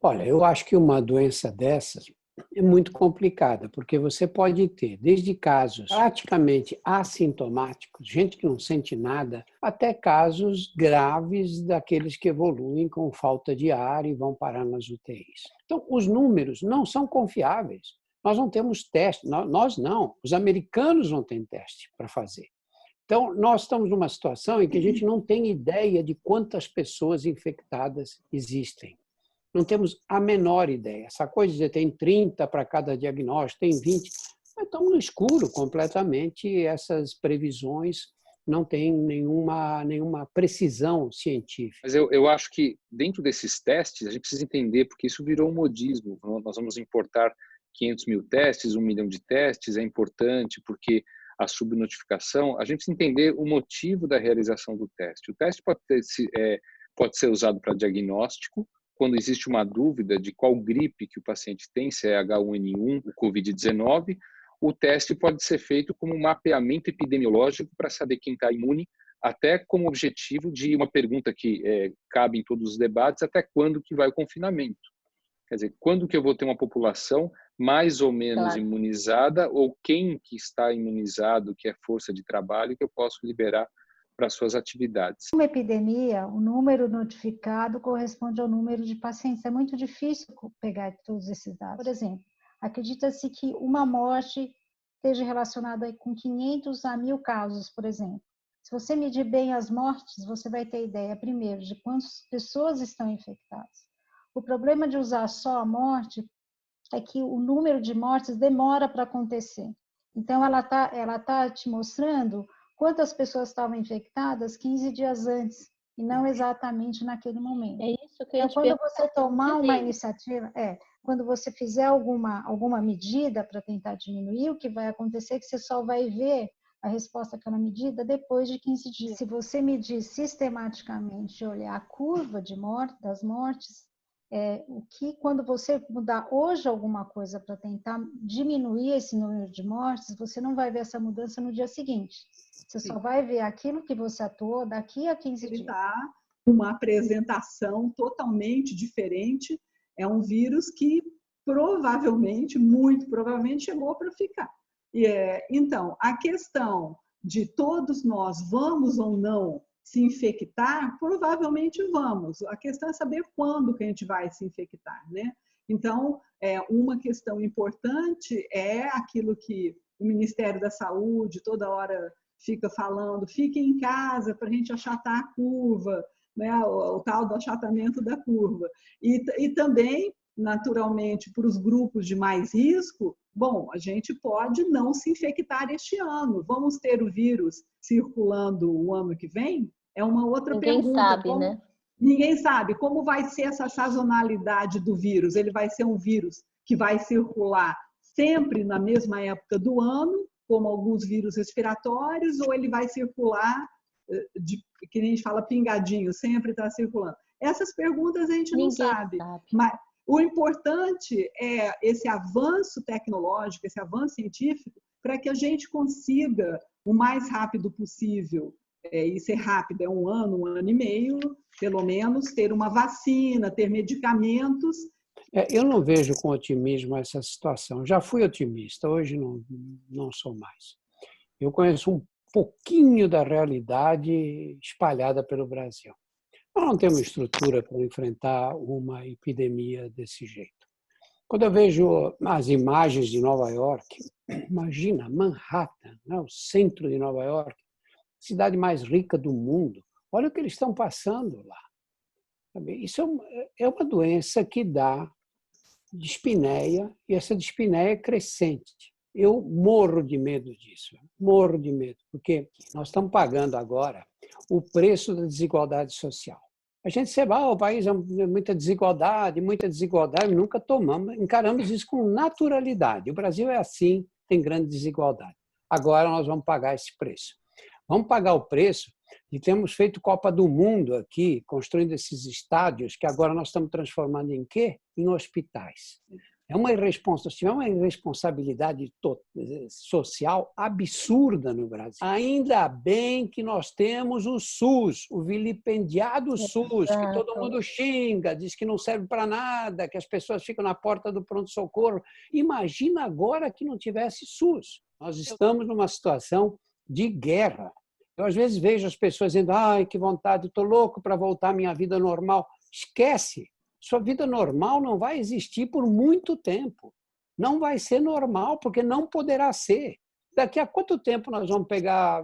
Olha, eu acho que uma doença dessas é muito complicada, porque você pode ter desde casos praticamente assintomáticos, gente que não sente nada, até casos graves daqueles que evoluem com falta de ar e vão parar nas UTIs. Então, os números não são confiáveis. Nós não temos teste, nós não, os americanos não têm teste para fazer. Então, nós estamos numa situação em que a gente não tem ideia de quantas pessoas infectadas existem. Não temos a menor ideia. Essa coisa de dizer tem 30 para cada diagnóstico, tem 20, estamos no escuro completamente. Essas previsões não têm nenhuma precisão científica. Mas eu acho que dentro desses testes, a gente precisa entender, porque isso virou um modismo. Nós vamos importar 500 mil testes, 1 milhão de testes, é importante porque a subnotificação, a gente precisa entender o motivo da realização do teste. O teste pode ser usado para diagnóstico, quando existe uma dúvida de qual gripe que o paciente tem, se é H1N1, o Covid-19, o teste pode ser feito como um mapeamento epidemiológico para saber quem está imune, até como objetivo de uma pergunta que cabe em todos os debates, até quando que vai o confinamento? Quer dizer, quando que eu vou ter uma população mais ou menos imunizada, ou quem que está imunizado, que é força de trabalho, que eu posso liberar para suas atividades. Uma epidemia, o número notificado corresponde ao número de pacientes. É muito difícil pegar todos esses dados. Por exemplo, acredita-se que uma morte esteja relacionada com 500 a 1.000 casos, por exemplo. Se você medir bem as mortes, você vai ter ideia, primeiro, de quantas pessoas estão infectadas. O problema de usar só a morte é que o número de mortes demora para acontecer. Então, ela tá te mostrando quantas pessoas estavam infectadas 15 dias antes, e não exatamente naquele momento. É isso que eu ia te quando você tomar uma iniciativa, quando você fizer alguma medida para tentar diminuir, o que vai acontecer é que você só vai ver a resposta àquela medida depois de 15 dias. Se você medir sistematicamente, olhar a curva das mortes, quando você mudar hoje alguma coisa para tentar diminuir esse número de mortes, você não vai ver essa mudança no dia seguinte. Você só vai ver aquilo que você atuou daqui a 15 dias. Dá uma apresentação totalmente diferente. É um vírus que provavelmente, muito provavelmente, chegou para ficar. Então, a questão de todos nós vamos ou não se infectar, provavelmente vamos. A questão é saber quando que a gente vai se infectar, né? Então, uma questão importante é aquilo que o Ministério da Saúde toda hora fica falando, fiquem em casa para a gente achatar a curva, né? O tal do achatamento da curva. E também, naturalmente, para os grupos de mais risco, bom, a gente pode não se infectar este ano. Vamos ter o vírus circulando o ano que vem? É uma outra pergunta. Ninguém sabe, né? Ninguém sabe como vai ser essa sazonalidade do vírus. Ele vai ser um vírus que vai circular sempre na mesma época do ano, como alguns vírus respiratórios, ou ele vai circular, que nem a gente fala, pingadinho, sempre está circulando. Essas perguntas a gente não sabe. Mas o importante é esse avanço tecnológico, esse avanço científico, para que a gente consiga, o mais rápido possível, e ser rápido é 1 ano, 1 ano e meio, pelo menos, ter uma vacina, ter medicamentos. Eu não vejo com otimismo essa situação. Já fui otimista, hoje não sou mais. Eu conheço um pouquinho da realidade espalhada pelo Brasil. Nós não temos estrutura para enfrentar uma epidemia desse jeito. Quando eu vejo as imagens de Nova York, imagina Manhattan, né, o centro de Nova York, cidade mais rica do mundo, olha o que eles estão passando lá. Isso é uma doença que dá dispneia, e essa dispneia é crescente. Eu morro de medo disso, morro de medo, porque nós estamos pagando agora o preço da desigualdade social. A gente sabe, o país é muita desigualdade, nunca encaramos isso com naturalidade. O Brasil é assim, tem grande desigualdade. Agora nós vamos pagar esse preço. Vamos pagar o preço de termos feito Copa do Mundo aqui, construindo esses estádios, que agora nós estamos transformando em quê? Em hospitais. É uma irresponsabilidade social absurda no Brasil. Ainda bem que nós temos o SUS, o vilipendiado SUS, que todo mundo xinga, diz que não serve para nada, que as pessoas ficam na porta do pronto-socorro. Imagina agora que não tivesse SUS. Nós estamos numa situação de guerra. Eu, às vezes, vejo as pessoas dizendo: ai, que vontade, estou louco para voltar à minha vida normal. Esquece! Sua vida normal não vai existir por muito tempo. Não vai ser normal, porque não poderá ser. Daqui a quanto tempo nós vamos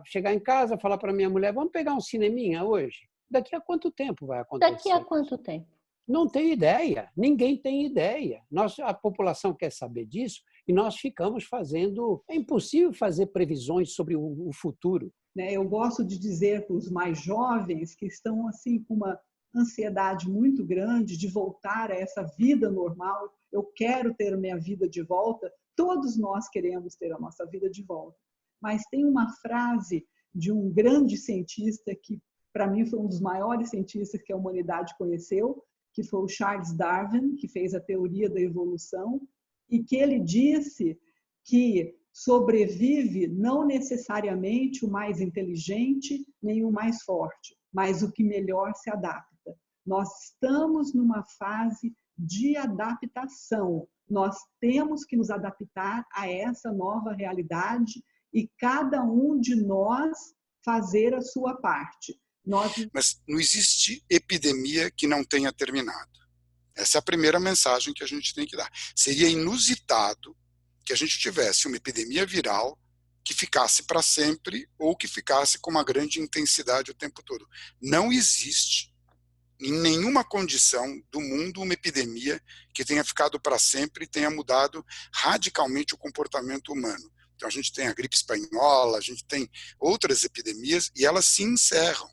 chegar em casa, falar para minha mulher: vamos pegar um cineminha hoje? Daqui a quanto tempo vai acontecer? Daqui a quanto tempo? Não tem ideia, ninguém tem ideia. A população quer saber disso e nós ficamos fazendo... É impossível fazer previsões sobre o futuro. Eu gosto de dizer para os mais jovens que estão assim com uma ansiedade muito grande de voltar a essa vida normal. Eu quero ter minha vida de volta. Todos nós queremos ter a nossa vida de volta. Mas tem uma frase de um grande cientista que, para mim, foi um dos maiores cientistas que a humanidade conheceu, que foi o Charles Darwin, que fez a teoria da evolução, e que ele disse que sobrevive não necessariamente o mais inteligente nem o mais forte, mas o que melhor se adapta. Nós estamos numa fase de adaptação. Nós temos que nos adaptar a essa nova realidade e cada um de nós fazer a sua parte. Mas não existe epidemia que não tenha terminado. Essa é a primeira mensagem que a gente tem que dar. Seria inusitado que a gente tivesse uma epidemia viral que ficasse para sempre ou que ficasse com uma grande intensidade o tempo todo. Não existe em nenhuma condição do mundo uma epidemia que tenha ficado para sempre e tenha mudado radicalmente o comportamento humano. Então a gente tem a gripe espanhola, a gente tem outras epidemias e elas se encerram.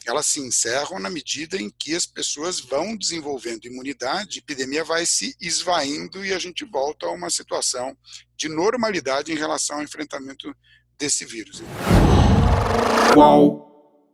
Elas se encerram na medida em que as pessoas vão desenvolvendo imunidade, a epidemia vai se esvaindo e a gente volta a uma situação de normalidade em relação ao enfrentamento desse vírus. Qual